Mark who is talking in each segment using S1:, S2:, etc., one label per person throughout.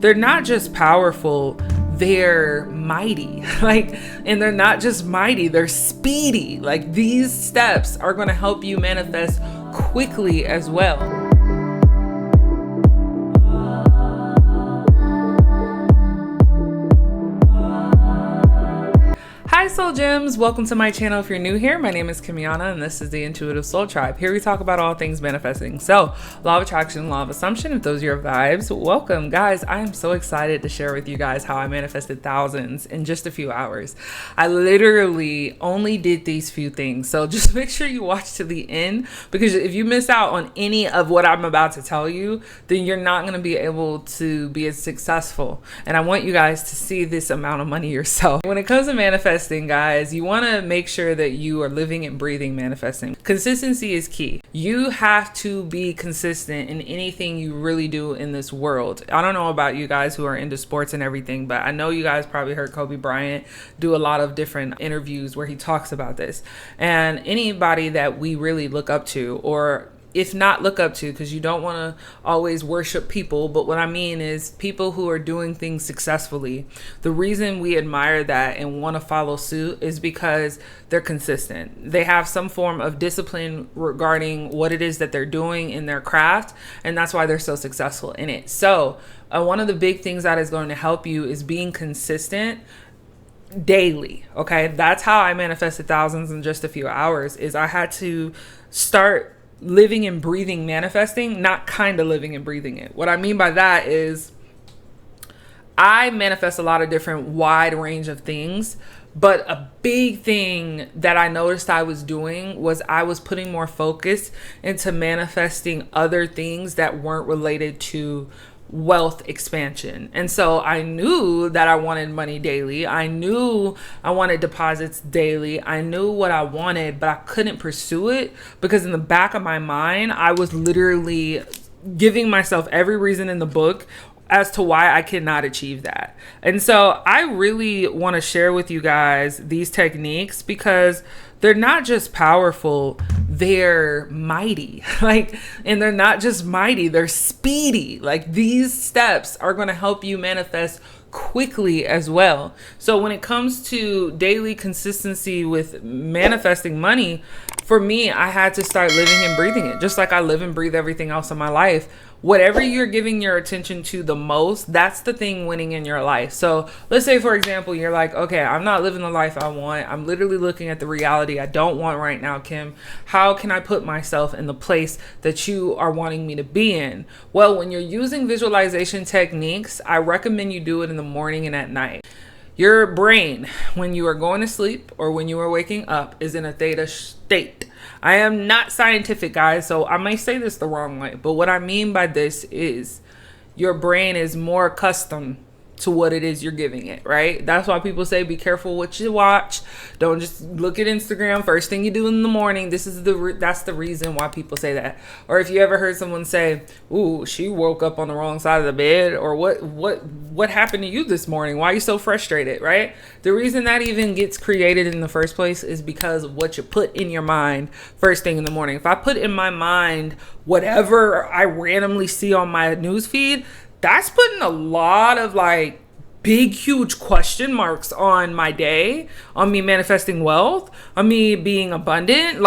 S1: they're not just powerful, they're mighty. And they're not just mighty, they're speedy. These steps are going to help you manifest quickly as well. Hi Soul Gems, welcome to my channel. If you're new here, my name is Kimiana and this is the Intuitive Soul Tribe. Here we talk about all things manifesting. So, law of attraction, law of assumption, if those are your vibes, welcome. Guys, I am so excited to share with you guys how I manifested thousands in just a few hours. I literally only did these few things. So just make sure you watch to the end, because if you miss out on any of what I'm about to tell you, then you're not going to be able to be as successful. And I want you guys to see this amount of money yourself. When it comes to manifesting, guys, you want to make sure that you are living and breathing manifesting. Consistency is key. You have to be consistent in anything you really do in this world. I don't know about you guys who are into sports and everything, but I know you guys probably heard Kobe Bryant do a lot of different interviews where he talks about this. And anybody that we really look up to, or if not look up to, because you don't want to always worship people, but what I mean is people who are doing things successfully. The reason we admire that and want to follow suit is because they're consistent. They have some form of discipline regarding what it is that they're doing in their craft, and that's why they're so successful in it. So one of the big things that is going to help you is being consistent daily. Okay, that's how I manifested thousands in just a few hours. Is I had to start living and breathing manifesting, not kind of living and breathing it. What I mean by that is I manifest a lot of different wide range of things, but a big thing that I noticed I was doing was I was putting more focus into manifesting other things that weren't related to wealth expansion. And so I knew that I wanted money daily. I knew I wanted deposits daily. I knew what I wanted, but I couldn't pursue it because in the back of my mind, I was literally giving myself every reason in the book as to why I cannot achieve that. And so I really want to share with you guys these techniques because they're not just powerful, they're mighty. And they're not just mighty, they're speedy. These steps are going to help you manifest quickly as well. So when it comes to daily consistency with manifesting money, for me, I had to start living and breathing it, just like I live and breathe everything else in my life. Whatever you're giving your attention to the most, that's the thing winning in your life. So let's say, for example, you're like, okay, I'm not living the life I want. I'm literally looking at the reality I don't want right now, Kim. How can I put myself in the place that you are wanting me to be in? Well, when you're using visualization techniques, I recommend you do it in the morning and at night. Your brain, when you are going to sleep or when you are waking up, is in a theta state. I am not scientific, guys, so I may say this the wrong way, but what I mean by this is your brain is more accustomed to what it is you're giving it, right? That's why people say be careful what you watch. Don't just look at Instagram first thing you do in the morning. That's the reason why people say that. Or if you ever heard someone say, "Ooh, she woke up on the wrong side of the bed," or what happened to you this morning? Why are you so frustrated, right? The reason that even gets created in the first place is because of what you put in your mind first thing in the morning. If I put in my mind whatever I randomly see on my news feed, that's putting a lot of big, huge question marks on my day, on me manifesting wealth, on me being abundant.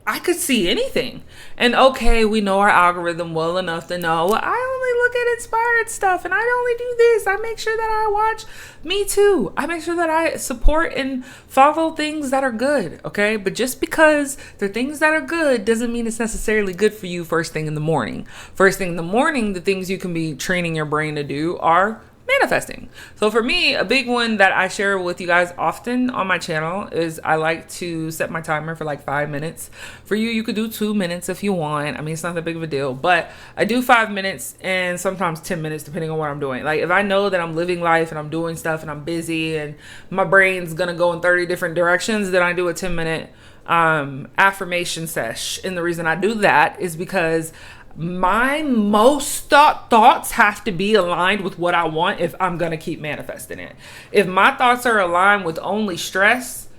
S1: I could see anything. And okay, we know our algorithm well enough to know I only look at inspired stuff and I only do this. I make sure that I watch Me Too. I make sure that I support and follow things that are good. Okay. But just because they're things that are good doesn't mean it's necessarily good for you first thing in the morning. First thing in the morning, the things you can be training your brain to do are manifesting. So for me, a big one that I share with you guys often on my channel is I like to set my timer for 5 minutes. For you, you could do 2 minutes if you want. I mean, it's not that big of a deal, but I do 5 minutes and sometimes 10 minutes depending on what I'm doing. If I know that I'm living life and I'm doing stuff and I'm busy and my brain's gonna go in 30 different directions, then I do a 10-minute affirmation sesh. And the reason I do that is because my most thoughts have to be aligned with what I want if I'm going to keep manifesting it. If my thoughts are aligned with only stress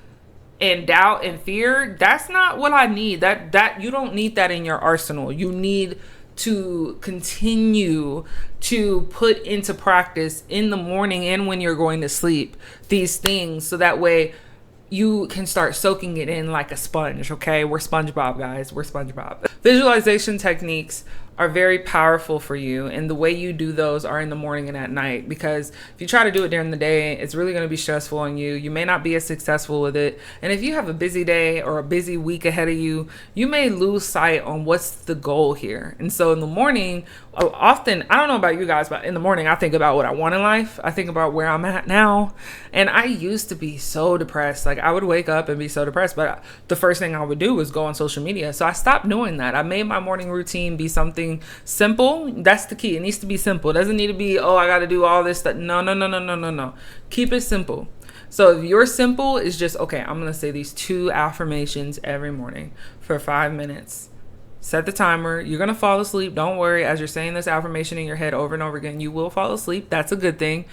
S1: and doubt and fear, that's not what I need. That you don't need that in your arsenal. You need to continue to put into practice in the morning and when you're going to sleep these things, so that way you can start soaking it in like a sponge. Okay, we're SpongeBob, guys. We're SpongeBob. Visualization techniques are very powerful for you, and the way you do those are in the morning and at night, because if you try to do it during the day, it's really going to be stressful on you. You may not be as successful with it, and if you have a busy day or a busy week ahead of you, you may lose sight on what's the goal here. And so in the morning, often, I don't know about you guys, but in the morning I think about what I want in life. I think about where I'm at now, and I used to be so depressed. Like, I would wake up and be so depressed, but the first thing I would do was go on social media. So I stopped doing that. I made my morning routine be something simple. That's the key. It needs to be simple. It doesn't need to be, oh, I got to do all this stuff. No. Keep it simple. So if your simple is just, okay, I'm going to say these 2 affirmations every morning for 5 minutes. Set the timer. You're going to fall asleep. Don't worry. As you're saying this affirmation in your head over and over again, you will fall asleep. That's a good thing.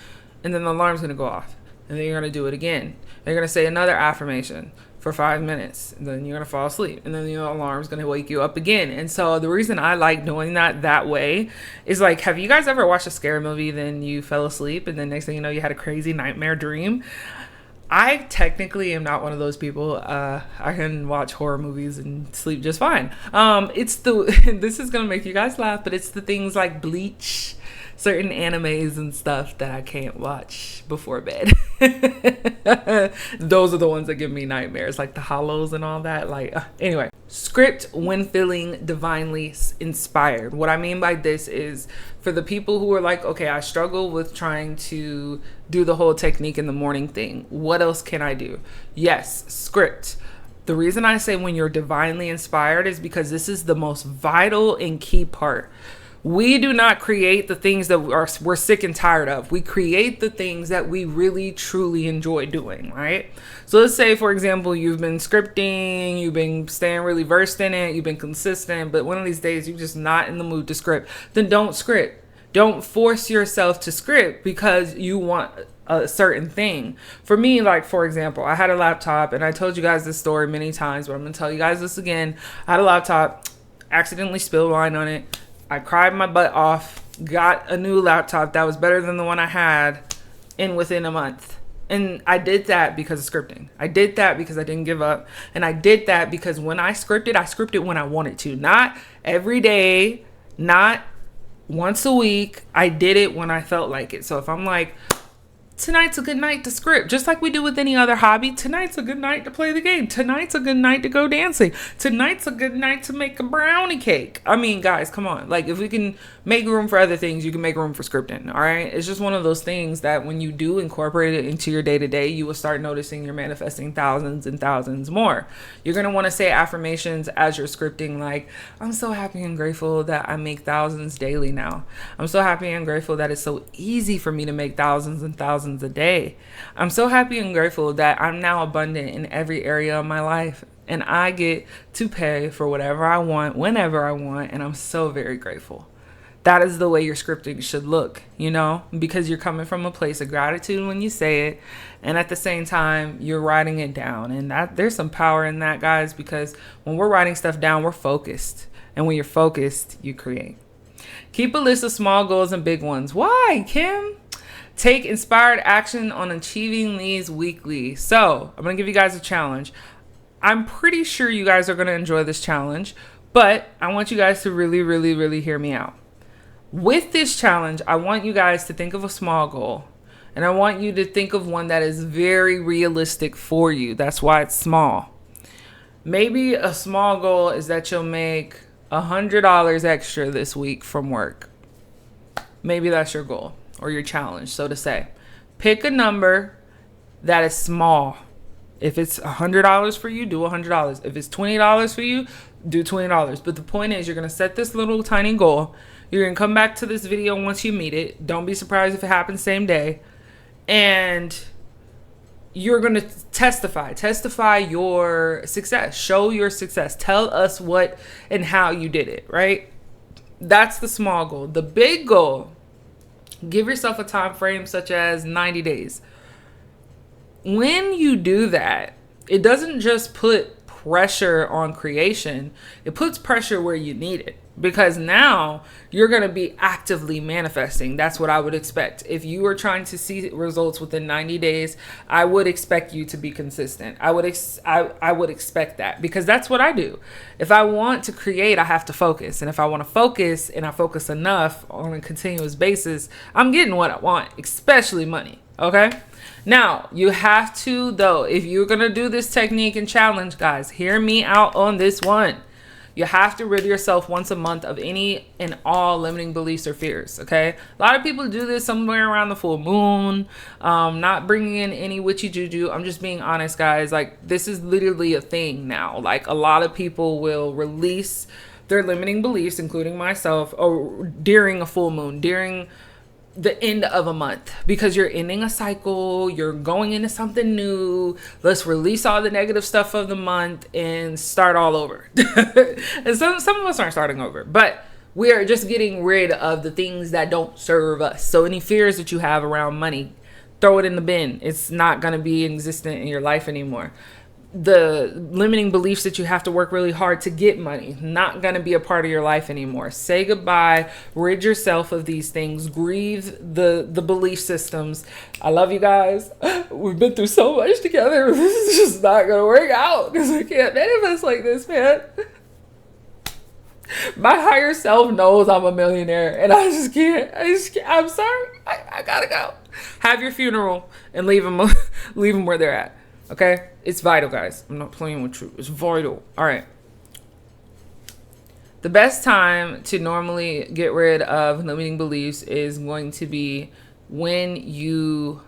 S1: And then the alarm's going to go off. And then you're going to do it again. You're going to say another affirmation for 5 minutes, and then you're going to fall asleep, and then the alarm's going to wake you up again. And so the reason I like doing that way is, like, have you guys ever watched a scary movie, then you fell asleep, and then next thing you know, you had a crazy nightmare dream? I technically am not one of those people. I can watch horror movies and sleep just fine. It's this is going to make you guys laugh, but it's the things like Bleach, certain animes and stuff that I can't watch before bed. Those are the ones that give me nightmares, like the Hollows and all that. Anyway, script when feeling divinely inspired. What I mean by this is, for the people who are like, okay, I struggle with trying to do the whole technique in the morning thing. What else can I do? Yes, script. The reason I say when you're divinely inspired is because this is the most vital and key part. We do not create the things that we're sick and tired of. We create the things that we really, truly enjoy doing, right? So let's say, for example, you've been scripting, you've been staying really versed in it, you've been consistent, but one of these days you're just not in the mood to script. Then don't script. Don't force yourself to script because you want a certain thing. For me, like, for example, I had a laptop, and I told you guys this story many times, but I'm going to tell you guys this again. I had a laptop, accidentally spilled wine on it. I cried my butt off, got a new laptop that was better than the one I had within a month. And I did that because of scripting. I did that because I didn't give up. And I did that because when I scripted when I wanted to. Not every day, not once a week. I did it when I felt like it. So if I'm like, tonight's a good night to script, just like we do with any other hobby. Tonight's a good night to play the game. Tonight's a good night to go dancing. Tonight's a good night to make a brownie cake. I mean, guys, come on. Like, if we can make room for other things, you can make room for scripting. All right. It's just one of those things that when you do incorporate it into your day to day, you will start noticing you're manifesting thousands and thousands more. You're going to want to say affirmations as you're scripting, like, I'm so happy and grateful that I make thousands daily now. I'm so happy and grateful that it's so easy for me to make thousands and thousands a day. I'm so happy and grateful that I'm now abundant in every area of my life, and I get to pay for whatever I want whenever I want, and I'm so very grateful. That is the way your scripting should look, because you're coming from a place of gratitude when you say it, and at the same time you're writing it down. And there's some power in that, guys, because when we're writing stuff down, we're focused, and when you're focused, you create. Keep a list of small goals and big ones. Why, Kim? Take inspired action on achieving these weekly. So I'm going to give you guys a challenge. I'm pretty sure you guys are going to enjoy this challenge, but I want you guys to really, really, really hear me out. With this challenge, I want you guys to think of a small goal, and I want you to think of one that is very realistic for you. That's why it's small. Maybe a small goal is that you'll make $100 extra this week from work. Maybe that's your goal. Or your challenge, so to say. Pick a number that is small. If it's $100 for you, do $100. If it's $20 for you, do $20. But the point is, you're going to set this little tiny goal. You're going to come back to this video once you meet it. Don't be surprised if it happens same day. And you're going to testify your success. Show your success. Tell us what and how you did it, right? That's the small goal. The big goal, give yourself a time frame such as 90 days. When you do that, it doesn't just put pressure on creation. It puts pressure where you need it, because now you're going to be actively manifesting. That's what I would expect. If you are trying to see results within 90 days, I would expect you to be consistent. I would expect that, because that's what I do. If I want to create, I have to focus. And if I want to focus and I focus enough on a continuous basis, I'm getting what I want, especially money. Okay. Now, you have to, though, if you're going to do this technique and challenge, guys, hear me out on this one. You have to rid yourself once a month of any and all limiting beliefs or fears, okay? A lot of people do this somewhere around the full moon, not bringing in any witchy juju. I'm just being honest, guys. Like, this is literally a thing now. Like, a lot of people will release their limiting beliefs, including myself, or during a full moon, during the end of a month, because you're ending a cycle, you're going into something new. Let's release all the negative stuff of the month and start all over. And some of us aren't starting over, but we are just getting rid of the things that don't serve us. So any fears that you have around money, throw it in the bin. It's not going to be existent in your life anymore. The limiting beliefs that you have to work really hard to get money, not going to be a part of your life anymore. Say goodbye, rid yourself of these things, grieve the belief systems. I love you guys. We've been through so much together. This is just not going to work out because I can't manifest like this, man. My higher self knows I'm a millionaire and I just can't. I'm sorry. I gotta go. Have your funeral and leave them where they're at. Okay? It's vital, guys. I'm not playing with you. It's vital. All right. The best time to normally get rid of limiting beliefs is going to be when you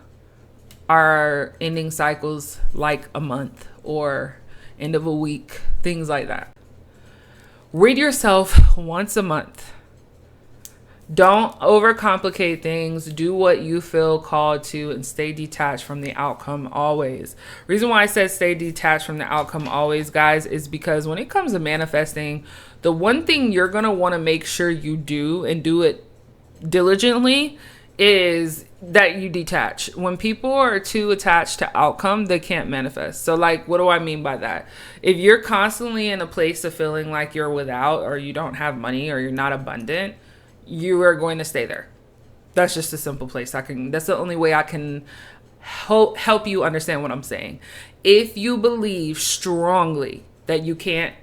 S1: are ending cycles like a month or end of a week, things like that. Rid yourself once a month. Don't overcomplicate things. Do what you feel called to and stay detached from the outcome always. Reason why I said stay detached from the outcome always, guys, is because when it comes to manifesting, the one thing you're going to want to make sure you do and do it diligently is that you detach. When people are too attached to outcome, they can't manifest. So like, what do I mean by that? If you're constantly in a place of feeling like you're without, or you don't have money, or you're not abundant, you are going to stay there. That's just a simple place. That's the only way I can help you understand what I'm saying. If you believe strongly that you can't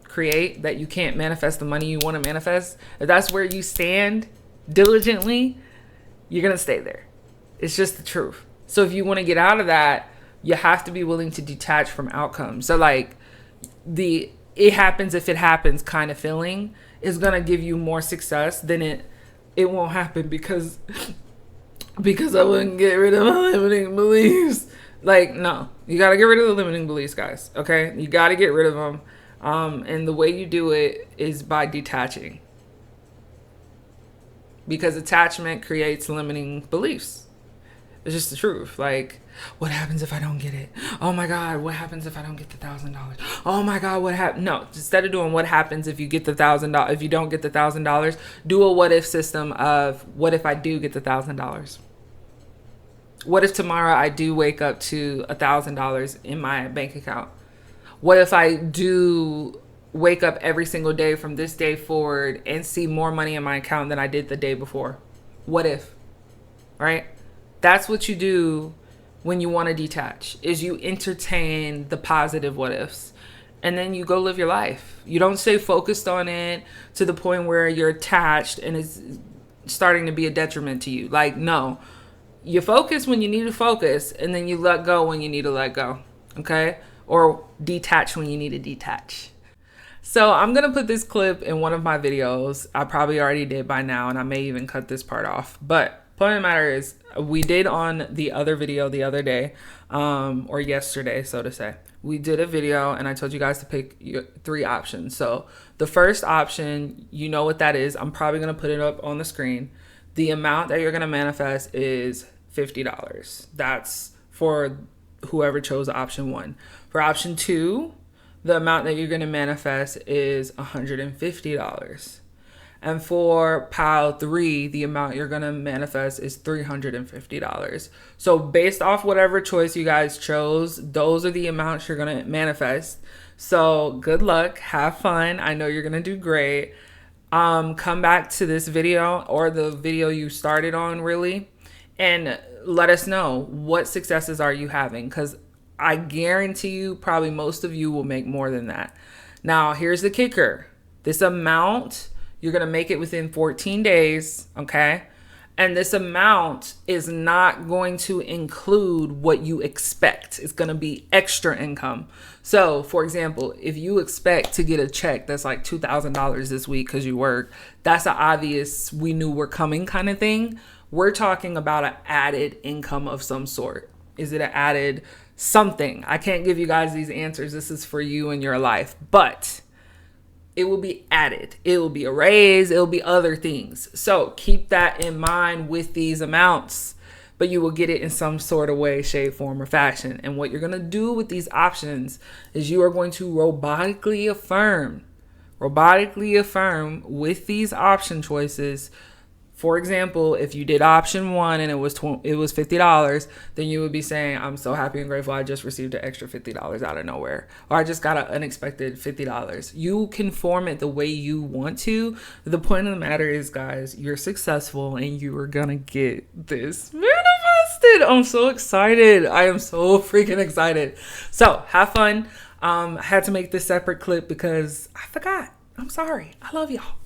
S1: create, that you can't manifest the money you want to manifest, if that's where you stand diligently, you're going to stay there. It's just the truth. So if you want to get out of that, you have to be willing to detach from outcomes. So like it happens if it happens kind of feeling is going to give you more success than it won't happen because I wouldn't get rid of my limiting beliefs. Like, no, you got to get rid of the limiting beliefs, guys. Okay. You got to get rid of them. And the way you do it is by detaching, because attachment creates limiting beliefs. It's just the truth. Like, what happens if I don't get it? Oh my God, what happens if I don't get the $1,000? Oh my God, what happens? No, instead of doing what happens if you get the $1,000, if you don't get the $1,000, do a what if system of what if I do get the $1,000? What if tomorrow I do wake up to $1,000 in my bank account? What if I do wake up every single day from this day forward and see more money in my account than I did the day before? What if? Right? That's what you do when you want to detach, is you entertain the positive what ifs and then you go live your life. You don't stay focused on it to the point where you're attached and it's starting to be a detriment to you. Like, no, you focus when you need to focus and then you let go when you need to let go. Okay. Or detach when you need to detach. So I'm going to put this clip in one of my videos. I probably already did by now, and I may even cut this part off, but point of the matter is, we did on the other video the other day, or yesterday, so to say, we did a video and I told you guys to pick 3 options. So the first option, you know what that is. I'm probably going to put it up on the screen. The amount that you're going to manifest is $50. That's for whoever chose option 1. For option 2, the amount that you're going to manifest is $150. And for pile 3, the amount you're going to manifest is $350. So based off whatever choice you guys chose, those are the amounts you're going to manifest. So good luck. Have fun. I know you're going to do great. come back to this video or the video you started on really and let us know what successes are you having, because I guarantee you probably most of you will make more than that. Now, here's the kicker. This amount, you're going to make it within 14 days, okay? And this amount is not going to include what you expect. It's going to be extra income. So, for example, if you expect to get a check that's like $2,000 this week because you work, that's an obvious we knew we're coming kind of thing. We're talking about an added income of some sort. Is it an added something? I can't give you guys these answers. This is for you and your life. But it will be added. It will be a raise. It will be other things. So keep that in mind with these amounts, but you will get it in some sort of way, shape, form, or fashion. And what you're going to do with these options is you are going to robotically affirm with these option choices. For example, if you did option 1 and it was $50, then you would be saying, I'm so happy and grateful I just received an extra $50 out of nowhere. Or I just got an unexpected $50. You can form it the way you want to. The point of the matter is, guys, you're successful and you are going to get this manifested. I'm so excited. I am so freaking excited. So have fun. I had to make this separate clip because I forgot. I'm sorry. I love y'all.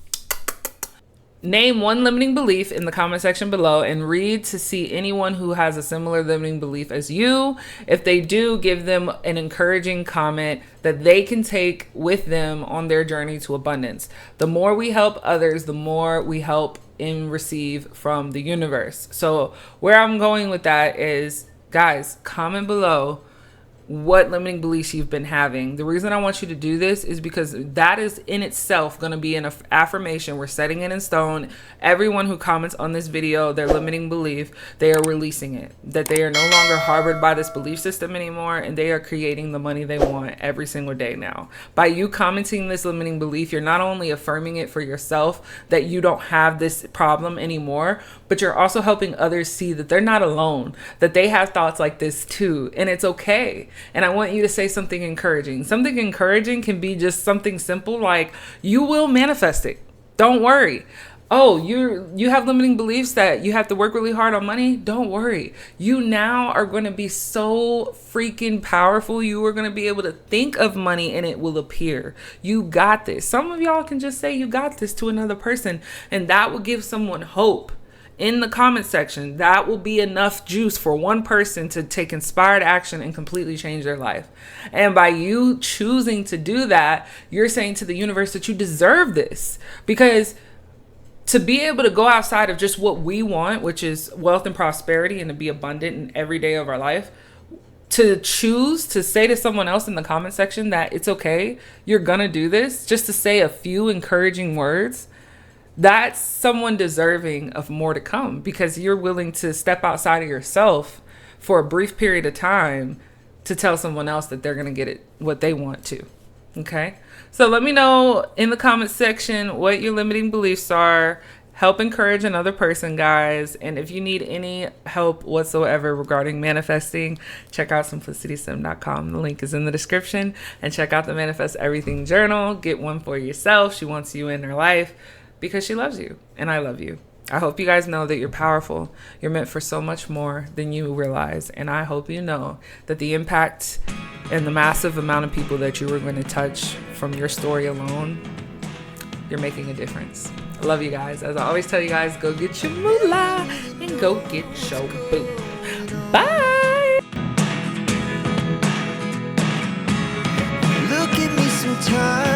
S1: Name one limiting belief in the comment section below and read to see anyone who has a similar limiting belief as you. If they do, give them an encouraging comment that they can take with them on their journey to abundance. The more we help others, the more we help and receive from the universe. So where I'm going with that is, guys, comment below what limiting beliefs you've been having. The reason I want you to do this is because that is in itself going to be an affirmation. We're setting it in stone. Everyone who comments on this video, their limiting belief, they are releasing it. That they are no longer harbored by this belief system anymore, and they are creating the money they want every single day now. By you commenting this limiting belief, you're not only affirming it for yourself that you don't have this problem anymore, but you're also helping others see that they're not alone, that they have thoughts like this too, and it's okay. And I want you to say something encouraging. Something encouraging can be just something simple like, you will manifest it. Don't worry. Oh, you have limiting beliefs that you have to work really hard on money? Don't worry. You now are going to be so freaking powerful. You are going to be able to think of money and it will appear. You got this. Some of y'all can just say you got this to another person, and that will give someone hope. In the comment section, that will be enough juice for one person to take inspired action and completely change their life. And by you choosing to do that, you're saying to the universe that you deserve this. Because to be able to go outside of just what we want, which is wealth and prosperity, and to be abundant in every day of our life, to choose to say to someone else in the comment section that it's okay, you're gonna do this, just to say a few encouraging words, that's someone deserving of more to come, because you're willing to step outside of yourself for a brief period of time to tell someone else that they're going to get it what they want to. Okay. So let me know in the comment section what your limiting beliefs are. Help encourage another person, guys. And if you need any help whatsoever regarding manifesting, check out simplicitysim.com. The link is in the description. And check out the Manifest Everything Journal. Get one for yourself. She wants you in her life because she loves you, and I love you. I hope you guys know that you're powerful. You're meant for so much more than you realize. And I hope you know that the impact and the massive amount of people that you are going to touch from your story alone, you're making a difference. I love you guys. As I always tell you guys, go get your moolah and go get your boo. Bye.
S2: Look at me sometimes.